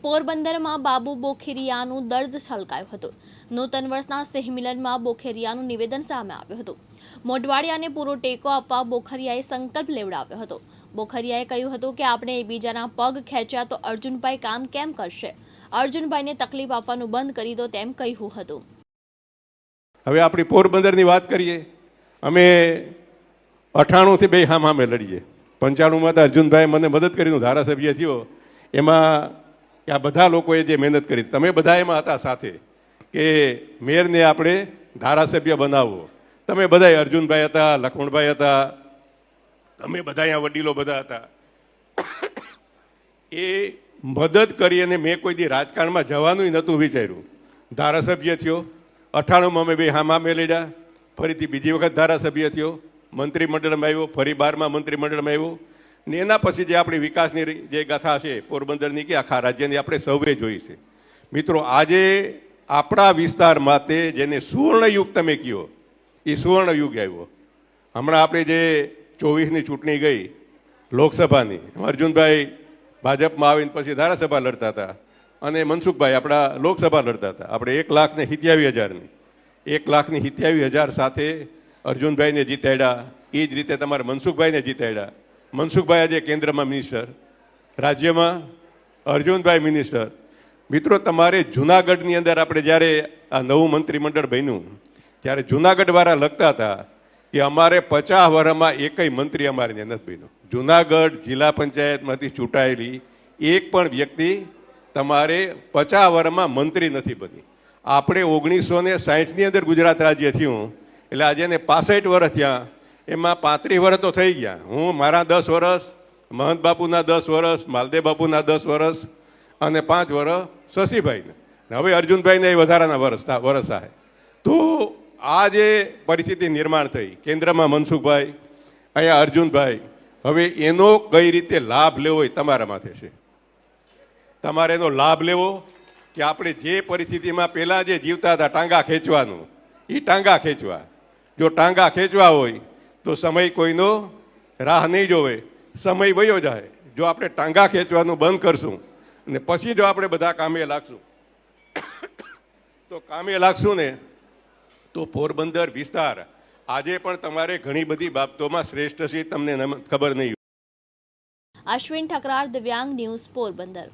પોરબંદરમાં બાબુ બોખેરિયાનું દર્દ છલકાયું હતું। નૂતન વર્ષના સ્નેહ મિલનમાં બોખેરિયાનું નિવેદન સામે આવ્યું હતું। મોઢવાડિયાને પૂરો ટેકો આપવા બોખરિયાએ સંકલ્પ લેવડાવ્યો હતો। બોખરિયાએ કહ્યું હતું કે આપણે એકબીજાના પગ ખેંચ્યા તો અર્જુનભાઈ કામ કેમ કરશે? અર્જુનભાઈને તકલીફ આપવાનું બંધ કરી દો તેમ કહ્યું હતું। હવે આપણી પોરબંદરની વાત કરીએ। અમે 98 થી બે સામે લડીએ। 95માં અર્જુનભાઈ મને મદદ કરીને ધારાસભ્ય થયો। એમાં આ બધા લોકોએ જે મહેનત કરી, તમે બધા એમાં હતા સાથે, કે મેયરને આપણે ધારાસભ્ય બનાવવો। તમે બધા, અર્જુનભાઈ હતા, લખમણભાઈ હતા, તમે બધા અહીંયા વડીલો બધા હતા। એ મદદ કરી અને મેં કોઈ દી રાજકારણમાં જવાનું નહોતું વિચાર્યું। ધારાસભ્ય થયો, 98માં અમે બે સામે લડ્યા, ફરીથી બીજી વખત ધારાસભ્ય થયો, મંત્રીમંડળમાં આવ્યો, ફરી 12માં મંત્રીમંડળમાં આવ્યો। ને એના પછી જે આપણી વિકાસની જે ગાથા છે પોરબંદરની કે આખા રાજ્યની આપણે સૌએ જોઈ છે। મિત્રો, આજે આપણા વિસ્તાર માટે જેને સુવર્ણયુગ તમે કહો, એ સુવર્ણયુગ આવ્યો। હમણાં આપણે જે 24ની ચૂંટણી ગઈ લોકસભાની, અર્જુનભાઈ ભાજપમાં આવીને પછી ધારાસભા લડતા હતા અને મનસુખભાઈ આપણા લોકસભા લડતા હતા। આપણે 1,87,000ની 1,87,000 સાથે અર્જુનભાઈને જીતાડ્યા। એ જ રીતે તમારે મનસુખભાઈને જીતાડ્યા। મનસુખભાઈ આજે કેન્દ્રમાં મિનિસ્ટર, રાજ્યમાં અર્જુનભાઈ મિનિસ્ટર। મિત્રો, તમારે જુનાગઢની અંદર આપણે જ્યારે આ નવું મંત્રીમંડળ બન્યું ત્યારે જુનાગઢવાળા લખતા હતા કે અમારે 50 વર્ષમાં એકય મંત્રી અમારે નથી બન્યો। જુનાગઢ જિલ્લા પંચાયતમાંથી ચૂંટાયેલી એક પણ વ્યક્તિ તમારે 50 વર્ષમાં મંત્રી નથી બની। આપણે 1960ની અંદર ગુજરાત રાજ્ય થયું, એટલે આજે એને 65 વર્ષ થયા। એમાં 35 વર્ષ તો થઈ ગયા। હું મારા 10 વર્ષ, મહંત બાપુના 10 વર્ષ, માલદેવ બાપુના 10 વર્ષ અને 5 વર્ષ શશીભાઈને, હવે અર્જુનભાઈને વધારાના વર્ષ થાય। તો આ જે પરિસ્થિતિ નિર્માણ થઈ, કેન્દ્રમાં મનસુખભાઈ, અહીંયા અર્જુનભાઈ, હવે એનો કઈ રીતે લાભ લેવો એ તમારા માથે છે। તમારે એનો લાભ લેવો કે આપણે જે પરિસ્થિતિમાં પહેલાં જે જીવતા હતા ટાંગા ખેંચવાનું, એ ટાંગા ખેંચવા। જો ટાંગા ખેંચવા હોય તો સમય કોઈનો રાહ નહીં જોવે, સમય વયો જાય। જો આપણે ટાંગા ખેંચવાનું બંધ કરશું અને પછી જો આપણે બધા કામે લાગશું ને તો પોરબંદર વિસ્તાર આજે પણ તમારે ઘણી બધી બાબતોમાં શ્રેષ્ઠ છે, તમને ખબર નહીં। અશ્વિન ઠકરાર, દિવ્યાંગ ન્યૂઝ, પોરબંદર।